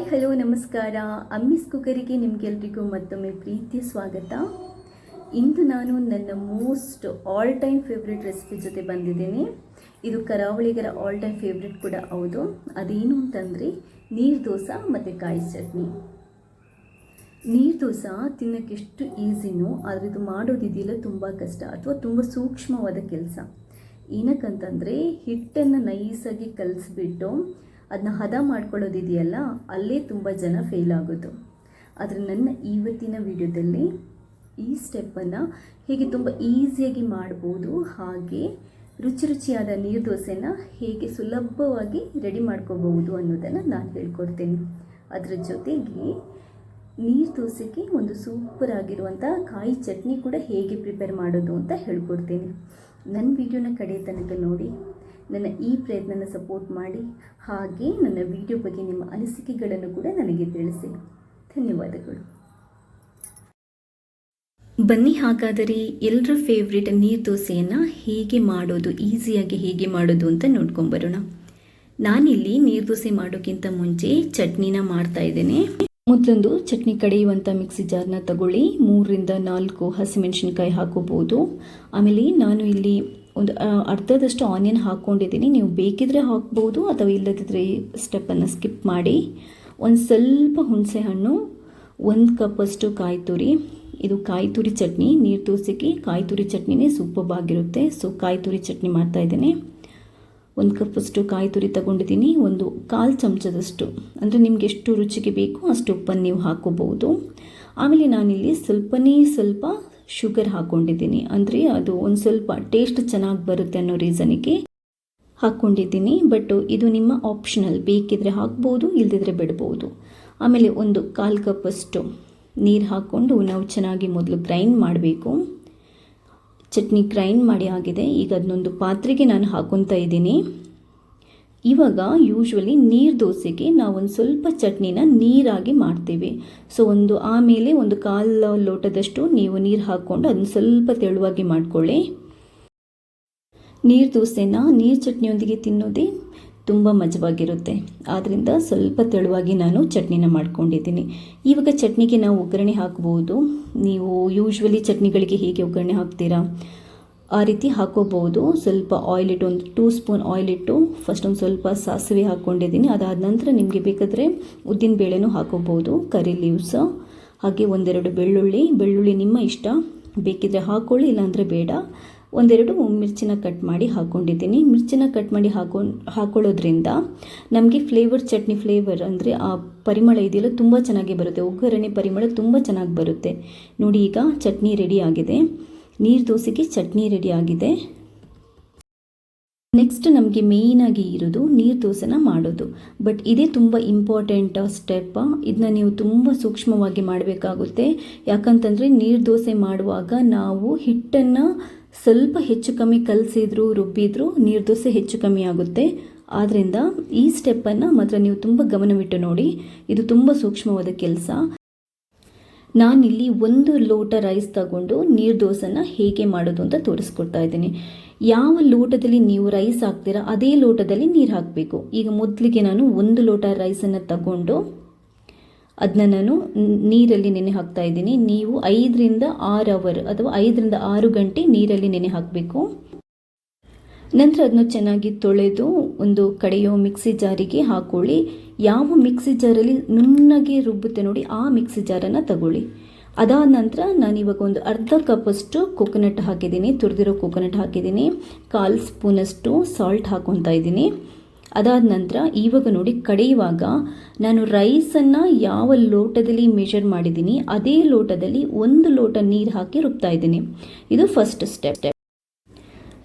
Hi hello ನಮಸ್ಕಾರ. ಅಮ್ಮಿಸ್ ಕುಕ್ಕರಿಗೆ ನಿಮಗೆಲ್ರಿಗೂ ಮತ್ತೊಮ್ಮೆ ಪ್ರೀತಿಯ ಸ್ವಾಗತ. ಇಂದು ನಾನು ನನ್ನ most all time favourite recipe ಜೊತೆ ಬಂದಿದ್ದೀನಿ. ಇದು ಕರಾವಳಿಗರ ಆಲ್ ಟೈಮ್ ಫೇವ್ರೆಟ್ ಕೂಡ ಹೌದು. ಅದೇನು ಅಂತಂದರೆ ನೀರು ದೋಸೆ ಮತ್ತು ಕಾಯಿ ಚಟ್ನಿ. ನೀರು ದೋಸೆ ತಿನ್ನೋಕ್ಕೆ ಎಷ್ಟು ಈಸಿನೋ ಆದರೆ ಇದು ಮಾಡೋದಿದೆಯಲ್ಲ ತುಂಬ ಕಷ್ಟ ಅಥವಾ ತುಂಬ ಸೂಕ್ಷ್ಮವಾದ ಕೆಲಸ. ಏನಕ್ಕಂತಂದರೆ ಹಿಟ್ಟನ್ನು ನೈಸಾಗಿ ಕಲಿಸ್ಬಿಟ್ಟು ಅದನ್ನ ಹದ ಮಾಡ್ಕೊಳ್ಳೋದಿದೆಯಲ್ಲ, ಅಲ್ಲೇ ತುಂಬ ಜನ ಫೇಲ್ ಆಗೋದು. ಆದರೆ ನನ್ನ ಇವತ್ತಿನ ವಿಡಿಯೋದಲ್ಲಿ ಈ ಸ್ಟೆಪ್ಪನ್ನು ಹೇಗೆ ತುಂಬ ಈಸಿಯಾಗಿ ಮಾಡ್ಬೋದು, ಹಾಗೆ ರುಚಿ ರುಚಿಯಾದ ನೀರು ದೋಸೆನ ಹೇಗೆ ಸುಲಭವಾಗಿ ರೆಡಿ ಮಾಡ್ಕೋಬಹುದು ಅನ್ನೋದನ್ನು ನಾನು ಹೇಳ್ಕೊಡ್ತೇನೆ. ಅದರ ಜೊತೆಗೆ ನೀರು ದೋಸೆಗೆ ಒಂದು ಸೂಪರ್ ಆಗಿರುವಂಥ ಕಾಯಿ ಚಟ್ನಿ ಕೂಡ ಹೇಗೆ ಪ್ರಿಪೇರ್ ಮಾಡೋದು ಅಂತ ಹೇಳ್ಕೊಡ್ತೀನಿ. ನನ್ನ ವಿಡಿಯೋನ ಕಡೆ ತನಕ ನೋಡಿ, ನನ್ನ ಈ ಪ್ರಯತ್ನನ ಸಪೋರ್ಟ್ ಮಾಡಿ, ಹಾಗೆ ನನ್ನ ವಿಡಿಯೋ ಬಗ್ಗೆ ನಿಮ್ಮ ಅನಿಸಿಕೆಗಳನ್ನು ಕೂಡ ನನಗೆ ತಿಳಿಸಿ. ಧನ್ಯವಾದಗಳು. ಬನ್ನಿ ಹಾಗಾದರೆ ಎಲ್ಲರ ಫೇವ್ರೇಟ್ ನೀರು ದೋಸೆಯನ್ನು ಹೇಗೆ ಮಾಡೋದು, ಈಸಿಯಾಗಿ ಹೇಗೆ ಮಾಡೋದು ಅಂತ ನೋಡ್ಕೊಂಬರೋಣ. ನಾನಿಲ್ಲಿ ನೀರು ದೋಸೆ ಮಾಡೋಕ್ಕಿಂತ ಮುಂಚೆ ಚಟ್ನಿನ ಮಾಡ್ತಾ ಇದ್ದೇನೆ. ಮೊದಲೊಂದು ಚಟ್ನಿ ಕಡೆಯುವಂಥ ಮಿಕ್ಸಿ ಜಾರ್ನ ತಗೊಳ್ಳಿ. 3-4 ಹಸಿಮೆಣಸಿನ್ಕಾಯಿ ಹಾಕೋಬೋದು. ಆಮೇಲೆ ನಾನು ಇಲ್ಲಿ ಒಂದು ಅರ್ಧದಷ್ಟು ಆನಿಯನ್ ಹಾಕ್ಕೊಂಡಿದ್ದೀನಿ. ನೀವು ಬೇಕಿದ್ರೆ ಹಾಕ್ಬೋದು ಅಥವಾ ಇಲ್ಲದಿದ್ದರೆ ಸ್ಟೆಪ್ಪನ್ನು ಸ್ಕಿಪ್ ಮಾಡಿ. ಒಂದು ಸ್ವಲ್ಪ ಹುಣಸೆ ಹಣ್ಣು, 1 ಕಪ್ಪಷ್ಟು ಕಾಯಿ ತುರಿ. ಇದು ಕಾಯಿ ತುರಿ ಚಟ್ನಿ. ನೀರು ದೋಸೆಗೆ ಕಾಯಿ ತುರಿ ಚಟ್ನಿನೇ ಸೂಪರ್ ಆಗಿರುತ್ತೆ. ಸೊ ಕಾಯಿ ತುರಿ ಚಟ್ನಿ ಮಾಡ್ತಾಯಿದ್ದೀನಿ. 1 ಕಪ್ಪಷ್ಟು ಕಾಯಿ ತುರಿ ತಗೊಂಡಿದ್ದೀನಿ. 1/4 ಚಮಚದಷ್ಟು, ಅಂದರೆ ನಿಮಗೆ ಎಷ್ಟು ರುಚಿಗೆ ಬೇಕು ಅಷ್ಟು ಉಪ್ಪನ್ನು ನೀವು ಹಾಕೋಬಹುದು. ಆಮೇಲೆ ನಾನಿಲ್ಲಿ ಸ್ವಲ್ಪ ಶುಗರ್ ಹಾಕ್ಕೊಂಡಿದ್ದೀನಿ, ಅಂದರೆ ಅದು ಒಂದು ಸ್ವಲ್ಪ ಟೇಸ್ಟ್ ಚೆನ್ನಾಗಿ ಬರುತ್ತೆ ಅನ್ನೋ ರೀಸನಿಗೆ ಹಾಕ್ಕೊಂಡಿದ್ದೀನಿ. ಬಟ್ ಇದು ನಿಮ್ಮ ಆಪ್ಷನಲ್, ಬೇಕಿದ್ರೆ ಹಾಕ್ಬೋದು, ಇಲ್ಲದಿದ್ದರೆ ಬಿಡ್ಬೋದು. ಆಮೇಲೆ 1/4 ಕಪ್ಪಷ್ಟು ನೀರು ಹಾಕ್ಕೊಂಡು ನಾವು ಚೆನ್ನಾಗಿ ಮೊದಲು ಗ್ರೈಂಡ್ ಮಾಡಬೇಕು. ಚಟ್ನಿ ಗ್ರೈಂಡ್ ಮಾಡಿ ಆಗಿದೆ. ಈಗ ಅದನ್ನೊಂದು ಪಾತ್ರೆಗೆ ನಾನು ಹಾಕ್ಕೊತಾ ಇದ್ದೀನಿ. ಇವಾಗ ಯೂಶ್ವಲಿ ನೀರು ದೋಸೆಗೆ ನಾವು ಒಂದು ಸ್ವಲ್ಪ ಚಟ್ನಿನ ನೀರಾಗಿ ಮಾಡ್ತೀವಿ. ಸೊ ಆಮೇಲೆ 1/4 ಲೋಟದಷ್ಟು ನೀವು ನೀರು ಹಾಕ್ಕೊಂಡು ಅದನ್ನು ಸ್ವಲ್ಪ ತೆಳುವಾಗಿ ಮಾಡ್ಕೊಳ್ಳಿ. ನೀರು ದೋಸೆನ ನೀರು ಚಟ್ನಿಯೊಂದಿಗೆ ತಿನ್ನೋದೇ ತುಂಬ ಮಜವಾಗಿರುತ್ತೆ. ಆದ್ದರಿಂದ ಸ್ವಲ್ಪ ತೆಳುವಾಗಿ ನಾನು ಚಟ್ನಿನ ಮಾಡ್ಕೊಂಡಿದ್ದೀನಿ. ಇವಾಗ ಚಟ್ನಿಗೆ ನಾವು ಒಗ್ಗರಣೆ ಹಾಕ್ಬೋದು. ನೀವು ಯೂಶ್ವಲಿ ಚಟ್ನಿಗಳಿಗೆ ಹೇಗೆ ಒಗ್ಗರಣೆ ಹಾಕ್ತೀರಾ ಆ ರೀತಿ ಹಾಕೋಬಹುದು. ಸ್ವಲ್ಪ ಆಯಿಲ್ ಇಟ್ಟು, 2 ಸ್ಪೂನ್ ಆಯಿಲ್ ಇಟ್ಟು ಫಸ್ಟ್ ಒಂದು ಸ್ವಲ್ಪ ಸಾಸಿವೆ ಹಾಕ್ಕೊಂಡಿದ್ದೀನಿ. ಅದಾದ ನಂತರ ನಿಮಗೆ ಬೇಕಾದರೆ ಉದ್ದಿನ ಬೇಳೆನೂ ಹಾಕೋಬಹುದು, ಕರಿ ಲೀವ್ಸ್, ಹಾಗೆ 1-2 ಬೆಳ್ಳುಳ್ಳಿ ನಿಮ್ಮ ಇಷ್ಟ, ಬೇಕಿದ್ರೆ ಹಾಕ್ಕೊಳ್ಳಿ, ಇಲ್ಲಾಂದರೆ ಬೇಡ. 1-2 ಮಿರ್ಚಿನ ಕಟ್ ಮಾಡಿ ಹಾಕ್ಕೊಂಡಿದ್ದೀನಿ. ಮಿರ್ಚಿನ ಕಟ್ ಮಾಡಿ ಹಾಕೊಳ್ಳೋದ್ರಿಂದ ನಮಗೆ ಚಟ್ನಿ ಫ್ಲೇವರ್, ಅಂದರೆ ಆ ಪರಿಮಳ ಇದೆಯಲ್ಲ ತುಂಬ ಚೆನ್ನಾಗಿ ಬರುತ್ತೆ. ಒಗ್ಗರಣೆ ಪರಿಮಳ ತುಂಬ ಚೆನ್ನಾಗಿ ಬರುತ್ತೆ. ನೋಡಿ, ಈಗ ಚಟ್ನಿ ರೆಡಿ ಆಗಿದೆ. ನೀರು ದೋಸೆಗೆ ಚಟ್ನಿ ರೆಡಿ ಆಗಿದೆ. ನೆಕ್ಸ್ಟ್ ನಮಗೆ ಮೇಯ್ನಾಗಿ ಇರೋದು ನೀರು ದೋಸೆನ ಮಾಡೋದು. ಬಟ್ ಇದೇ ತುಂಬ ಇಂಪಾರ್ಟೆಂಟ್ ಸ್ಟೆಪ್. ಇದನ್ನ ನೀವು ತುಂಬ ಸೂಕ್ಷ್ಮವಾಗಿ ಮಾಡಬೇಕಾಗುತ್ತೆ. ಯಾಕಂತಂದರೆ ನೀರು ದೋಸೆ ಮಾಡುವಾಗ ನಾವು ಹಿಟ್ಟನ್ನು ಸ್ವಲ್ಪ ಹೆಚ್ಚು ಕಮ್ಮಿ ಕಲಸಿದ್ರು ರುಬ್ಬಿದ್ರು ನೀರು ದೋಸೆ ಹೆಚ್ಚು ಕಮ್ಮಿ ಆಗುತ್ತೆ. ಆದ್ದರಿಂದ ಈ ಸ್ಟೆಪ್ಪನ್ನು ಮಾತ್ರ ನೀವು ತುಂಬ ಗಮನವಿಟ್ಟು ನೋಡಿ. ಇದು ತುಂಬ ಸೂಕ್ಷ್ಮವಾದ ಕೆಲಸ. ನಾನಿಲ್ಲಿ 1 ಲೋಟ ರೈಸ್ ತಗೊಂಡು ನೀರು ದೋಸೆನ ಹೇಗೆ ಮಾಡೋದು ಅಂತ ತೋರಿಸ್ಕೊಡ್ತಾ ಇದ್ದೀನಿ. ಯಾವ ಲೋಟದಲ್ಲಿ ನೀವು ರೈಸ್ ಹಾಕ್ತೀರಾ ಅದೇ ಲೋಟದಲ್ಲಿ ನೀರು ಹಾಕಬೇಕು. ಈಗ ಮೊದಲಿಗೆ ನಾನು 1 ಲೋಟ ರೈಸನ್ನು ತಗೊಂಡು ಅದನ್ನ ನಾನು ನೀರಲ್ಲಿ ನೆನೆ ಹಾಕ್ತಾ ಇದ್ದೀನಿ. ನೀವು 5-6 ಅವರ್ ಅಥವಾ 5-6 ಗಂಟೆ ನೀರಲ್ಲಿ ನೆನೆ ಹಾಕಬೇಕು. ನಂತರ ಅದನ್ನು ಚೆನ್ನಾಗಿ ತೊಳೆದು ಒಂದು ಕಡೆಯೋ ಮಿಕ್ಸಿ ಜಾರಿಗೆ ಹಾಕೊಳ್ಳಿ. ಯಾವ ಮಿಕ್ಸಿ ಜಾರಲ್ಲಿ ನುಣ್ಣಗೆ ರುಬ್ಬುತ್ತೆ ನೋಡಿ, ಆ ಮಿಕ್ಸಿ ಜಾರನ್ನು ತಗೊಳ್ಳಿ. ಅದಾದ ನಂತರ ನಾನಿವಾಗ ಒಂದು ಅರ್ಧ ಕಪ್ಪಷ್ಟು ಕೊಕೊನಟ್ ಹಾಕಿದ್ದೀನಿ, ತುರಿದಿರೋ ಕೊಕೊನಟ್ ಹಾಕಿದ್ದೀನಿ. 1/4 ಸ್ಪೂನಷ್ಟು ಸಾಲ್ಟ್ ಹಾಕ್ಕೊತಾ ಇದ್ದೀನಿ. ಅದಾದ ನಂತರ ಇವಾಗ ನೋಡಿ, ಕಡೆಯುವಾಗ ನಾನು ರೈಸನ್ನು ಯಾವ ಲೋಟದಲ್ಲಿ ಮೆಷರ್ ಮಾಡಿದ್ದೀನಿ ಅದೇ ಲೋಟದಲ್ಲಿ 1 ಲೋಟ ನೀರು ಹಾಕಿ ರುಬ್ತಾ ಇದ್ದೀನಿ. ಇದು ಫಸ್ಟ್ ಸ್ಟೆಪ್.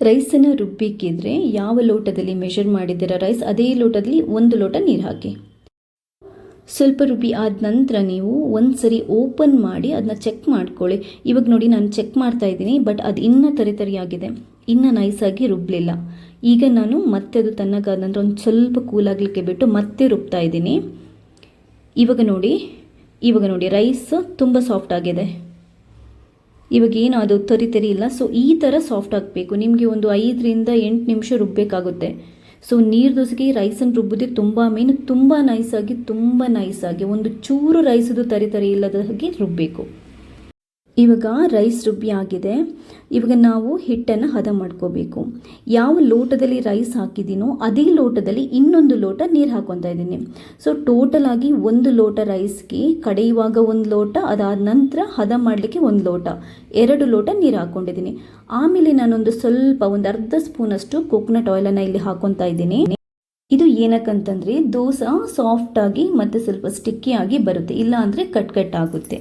ರೈಸನ್ನು ರುಬ್ಬೇಕಿದ್ರೆ ಯಾವ ಲೋಟದಲ್ಲಿ ಮೆಷರ್ ಮಾಡಿದ್ದೀರ ರೈಸ್ ಅದೇ ಲೋಟದಲ್ಲಿ 1 ಲೋಟ ನೀರು ಹಾಕಿ. ಸ್ವಲ್ಪ ರುಬ್ಬಿ ಆದ ನಂತರ ನೀವು ಒಂದು ಸರಿ ಓಪನ್ ಮಾಡಿ ಅದನ್ನ ಚೆಕ್ ಮಾಡ್ಕೊಳ್ಳಿ. ಇವಾಗ ನೋಡಿ, ನಾನು ಚೆಕ್ ಮಾಡ್ತಾ ಇದ್ದೀನಿ, ಬಟ್ ಅದು ಇನ್ನೂ ತರಿಯಾಗಿದೆ, ಇನ್ನೂ ನೈಸಾಗಿ ರುಬ್ಬಲಿಲ್ಲ. ಈಗ ನಾನು ಮತ್ತೆ ಅದು ತಣ್ಣಗಾದ ನಂತರ ಒಂದು ಸ್ವಲ್ಪ ಕೂಲಾಗಲಿಕ್ಕೆ ಬಿಟ್ಟು ಮತ್ತೆ ರುಬ್ತಾ ಇದ್ದೀನಿ. ಇವಾಗ ನೋಡಿ ರೈಸ್ ತುಂಬ ಸಾಫ್ಟ್ ಆಗಿದೆ. ಇವಾಗ ಏನು ಅದು ತರಿ ಇಲ್ಲ. ಸೊ ಈ ಥರ ಸಾಫ್ಟ್ ಆಗಬೇಕು. ನಿಮಗೆ ಒಂದು 5-8 ನಿಮಿಷ ರುಬ್ಬಬೇಕಾಗುತ್ತೆ. ಸೊ ನೀರು ದೋಸೆಗೆ ರೈಸನ್ನು ರುಬ್ಬೋದೇ ತುಂಬ ಮೇನ್, ತುಂಬ ನೈಸಾಗಿ ಒಂದು ಚೂರು ರೈಸದು ತರಿ ಇಲ್ಲದ ಹಾಗೆ ರುಬ್ಬಬೇಕು. ಇವಾಗ ರೈಸ್ ರುಬ್ಬಿ ಆಗಿದೆ. ಇವಾಗ ನಾವು ಹಿಟ್ಟನ್ನು ಹದ ಮಾಡ್ಕೋಬೇಕು. ಯಾವ ಲೋಟದಲ್ಲಿ ರೈಸ್ ಹಾಕಿದ್ದೀನೋ ಅದೇ ಲೋಟದಲ್ಲಿ ಇನ್ನೊಂದು ಲೋಟ ನೀರು ಹಾಕ್ಕೊತಾ ಇದ್ದೀನಿ. ಸೊ ಟೋಟಲ್ ಆಗಿ 1 ಲೋಟ ರೈಸ್ಗೆ ಕಡೆಯುವಾಗ 1 ಲೋಟ, ಅದಾದ ನಂತರ ಹದ ಮಾಡಲಿಕ್ಕೆ 1 ಲೋಟ, 2 ಲೋಟ ನೀರು ಹಾಕ್ಕೊಂಡಿದ್ದೀನಿ. ಆಮೇಲೆ ನಾನೊಂದು ಸ್ವಲ್ಪ ಒಂದು ಅರ್ಧ ಸ್ಪೂನಷ್ಟು ಕೋಕೋನಟ್ ಆಯಿಲನ್ನು ಇಲ್ಲಿ ಹಾಕ್ಕೊತಾ ಇದ್ದೀನಿ. ಇದು ಏನಕ್ಕಂತಂದರೆ ದೋಸೆ ಸಾಫ್ಟಾಗಿ ಮತ್ತು ಸ್ವಲ್ಪ ಸ್ಟಿಕ್ಕಿಯಾಗಿ ಬರುತ್ತೆ, ಇಲ್ಲ ಅಂದರೆ ಕಟ್ ಆಗುತ್ತೆ.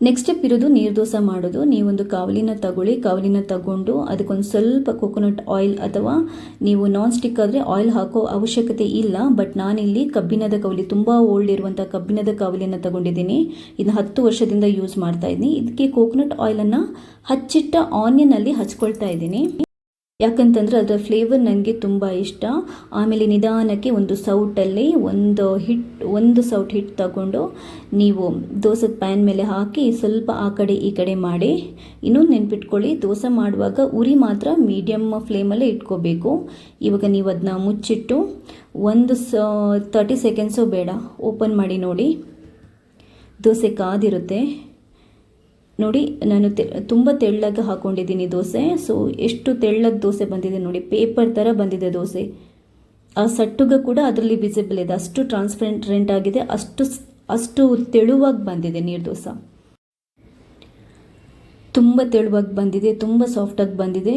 ನೆಕ್ಸ್ಟ್ ಸ್ಟೆಪ್ ಇರೋದು ನೀರು ದೋಸೆ ಮಾಡೋದು. ನೀವೊಂದು ಕಾವಲಿನ ತಗೊಳ್ಳಿ. ಕಾವಲಿನ ತಗೊಂಡು ಅದಕ್ಕೊಂದು ಸ್ವಲ್ಪ ಕೋಕೋನಟ್ ಆಯಿಲ್, ಅಥವಾ ನೀವು ನಾನ್ ಸ್ಟಿಕ್ ಆದರೆ ಆಯಿಲ್ ಹಾಕೋ ಅವಶ್ಯಕತೆ ಇಲ್ಲ. ಬಟ್ ನಾನಿಲ್ಲಿ ಕಬ್ಬಿಣದ ಕಾವಲಿ, ತುಂಬ ಓಲ್ಡ್ ಇರುವಂಥ ಕಬ್ಬಿಣದ ಕಾವಲಿಯನ್ನು ತಗೊಂಡಿದ್ದೀನಿ. ಇದನ್ನ 10 ವರ್ಷದಿಂದ ಯೂಸ್ ಮಾಡ್ತಾ ಇದ್ದೀನಿ. ಇದಕ್ಕೆ ಕೋಕೋನಟ್ ಆಯಿಲನ್ನು ಹಚ್ಚಿಟ್ಟ ಆನಿಯನಲ್ಲಿ ಹಚ್ಕೊಳ್ತಾ ಇದ್ದೀನಿ. ಯಾಕಂತಂದರೆ ಅದರ ಫ್ಲೇವರ್ ನನಗೆ ತುಂಬ ಇಷ್ಟ. ಆಮೇಲೆ ನಿಧಾನಕ್ಕೆ ಒಂದು ಸೌಟಲ್ಲಿ ಒಂದು ಸೌಟ್ ಹಿಟ್ಟು ತಗೊಂಡು ನೀವು ದೋಸೆ ಪ್ಯಾನ್ ಮೇಲೆ ಹಾಕಿ ಸ್ವಲ್ಪ ಆ ಕಡೆ ಈ ಕಡೆ ಮಾಡಿ. ಇನ್ನೊಂದು ನೆನ್ಪಿಟ್ಕೊಳ್ಳಿ, ದೋಸೆ ಮಾಡುವಾಗ ಉರಿ ಮಾತ್ರ ಮೀಡಿಯಮ್ ಫ್ಲೇಮಲ್ಲೇ ಇಟ್ಕೋಬೇಕು. ಇವಾಗ ನೀವು ಅದನ್ನ ಮುಚ್ಚಿಟ್ಟು 30 ಸೆಕೆಂಡ್ಸು ಬೇಡ, ಓಪನ್ ಮಾಡಿ ನೋಡಿ. ದೋಸೆ ಕಾದಿರುತ್ತೆ ನೋಡಿ. ನಾನು ತುಂಬ ತೆಳ್ಳಗೆ ಹಾಕ್ಕೊಂಡಿದ್ದೀನಿ ದೋಸೆ. ಸೊ ಎಷ್ಟು ತೆಳ್ಳಗೆ ದೋಸೆ ಬಂದಿದೆ ನೋಡಿ, ಪೇಪರ್ ಥರ ಬಂದಿದೆ ದೋಸೆ. ಆ ಸಟ್ಟುಗ ಕೂಡ ಅದರಲ್ಲಿ ವಿಸಿಬಲ್ ಇದೆ, ಅಷ್ಟು ಟ್ರಾನ್ಸ್ಪರೆಂಟ್ ಆಗಿದೆ, ಅಷ್ಟು ತೆಳುವಾಗಿ ಬಂದಿದೆ ನೀರು ದೋಸೆ. ತುಂಬ ತೆಳುವಾಗಿ ಬಂದಿದೆ, ತುಂಬ ಸಾಫ್ಟಾಗಿ ಬಂದಿದೆ,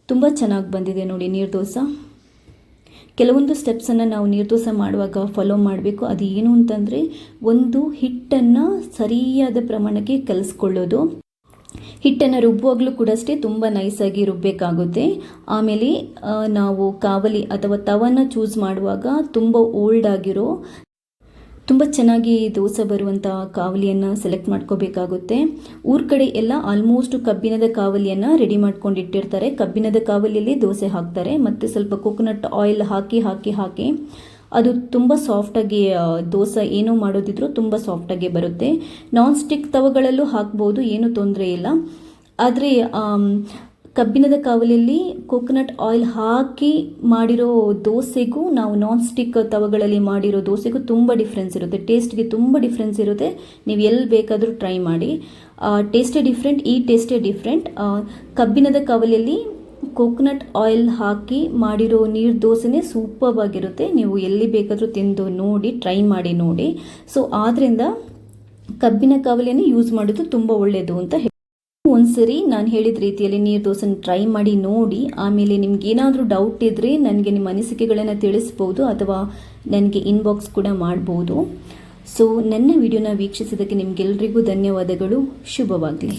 ತುಂಬ ಚೆನ್ನಾಗಿ ಬಂದಿದೆ ನೋಡಿ ನೀರು ದೋಸೆ. ಕೆಲವೊಂದು ಸ್ಟೆಪ್ಸನ್ನು ನಾವು ನೀರು ದೋಸೆ ಮಾಡುವಾಗ ಫಾಲೋ ಮಾಡಬೇಕು. ಅದು ಏನು ಅಂತಂದರೆ, ಒಂದು ಹಿಟ್ಟನ್ನು ಸರಿಯಾದ ಪ್ರಮಾಣಕ್ಕೆ ಕಲಿಸ್ಕೊಳ್ಳೋದು. ಹಿಟ್ಟನ್ನು ರುಬ್ಬುವಾಗಲೂ ಕೂಡ ಅಷ್ಟೇ ತುಂಬ ನೈಸಾಗಿ ರುಬ್ಬಬೇಕಾಗುತ್ತೆ. ಆಮೇಲೆ ನಾವು ಕಾವಲಿ ಅಥವಾ ತವನ ಚೂಸ್ ಮಾಡುವಾಗ ತುಂಬ ಓಲ್ಡ್ ಆಗಿರೋ, ತುಂಬ ಚೆನ್ನಾಗಿ ದೋಸೆ ಬರುವಂಥ ಕಾವಲಿಯನ್ನು ಸೆಲೆಕ್ಟ್ ಮಾಡ್ಕೋಬೇಕಾಗುತ್ತೆ. ಊರ ಕಡೆ ಎಲ್ಲ ಆಲ್ಮೋಸ್ಟ್ ಕಬ್ಬಿಣದ ಕಾವಲಿಯನ್ನು ರೆಡಿ ಮಾಡ್ಕೊಂಡಿಟ್ಟಿರ್ತಾರೆ. ಕಬ್ಬಿಣದ ಕಾವಲಿಯಲ್ಲಿ ದೋಸೆ ಹಾಕ್ತಾರೆ ಮತ್ತು ಸ್ವಲ್ಪ ಕೋಕೋನಟ್ ಆಯಿಲ್ ಹಾಕಿ ಅದು ತುಂಬ ಸಾಫ್ಟಾಗಿ ದೋಸೆ ಏನೋ ಮಾಡೋದಿದ್ರು ತುಂಬ ಸಾಫ್ಟಾಗಿ ಬರುತ್ತೆ. ನಾನ್ ಸ್ಟಿಕ್ ತವಗಳಲ್ಲೂ ಹಾಕ್ಬೋದು, ಏನೂ ತೊಂದರೆ ಇಲ್ಲ. ಆದರೆ ಕಬ್ಬಿಣದ ಕಾವಲಿಯಲ್ಲಿ ಕೋಕೋನಟ್ ಆಯಿಲ್ ಹಾಕಿ ಮಾಡಿರೋ ದೋಸೆಗೂ ನಾವು ನಾನ್ ಸ್ಟಿಕ್ ತವಗಳಲ್ಲಿ ಮಾಡಿರೋ ದೋಸೆಗೂ ತುಂಬ ಡಿಫ್ರೆನ್ಸ್ ಇರುತ್ತೆ. ಟೇಸ್ಟ್ಗೆ ತುಂಬ ಡಿಫ್ರೆನ್ಸ್ ಇರುತ್ತೆ. ನೀವು ಎಲ್ಲಿ ಬೇಕಾದರೂ ಟ್ರೈ ಮಾಡಿ. ಟೇಸ್ಟೇ ಡಿಫ್ರೆಂಟ್, ಈ ಟೇಸ್ಟೇ ಡಿಫ್ರೆಂಟ್. ಕಬ್ಬಿಣದ ಕಾವಲಿಯಲ್ಲಿ ಕೋಕೋನಟ್ ಆಯಿಲ್ ಹಾಕಿ ಮಾಡಿರೋ ನೀರು ದೋಸೆನೇ ಸೂಪರ್ ಆಗಿರುತ್ತೆ. ನೀವು ಎಲ್ಲಿ ಬೇಕಾದರೂ ತಿಂದು ನೋಡಿ, ಟ್ರೈ ಮಾಡಿ ನೋಡಿ. ಸೊ ಆದ್ದರಿಂದ ಕಬ್ಬಿಣ ಕಾವಲಿಯನ್ನು ಯೂಸ್ ಮಾಡೋದು ತುಂಬ ಒಳ್ಳೆಯದು ಅಂತ ಹೇಳಿ. ಒಂದ್ಸರಿ ನಾನು ಹೇಳಿದ ರೀತಿಯಲ್ಲಿ ನೀರು ದೋಸೆನ ಟ್ರೈ ಮಾಡಿ ನೋಡಿ. ಆಮೇಲೆ ನಿಮ್ಗೆ ಏನಾದರೂ ಡೌಟ್ ಇದ್ದರೆ ನನಗೆ ನಿಮ್ಮ ಅನಿಸಿಕೆಗಳನ್ನು ತಿಳಿಸ್ಬೋದು, ಅಥವಾ ನನಗೆ ಇನ್ಬಾಕ್ಸ್ ಕೂಡ ಮಾಡ್ಬೋದು. ಸೊ ನನ್ನ ವಿಡಿಯೋನ ವೀಕ್ಷಿಸಿದ್ದಕ್ಕೆ ನಿಮಗೆಲ್ಲರಿಗೂ ಧನ್ಯವಾದಗಳು. ಶುಭವಾಗಲಿ.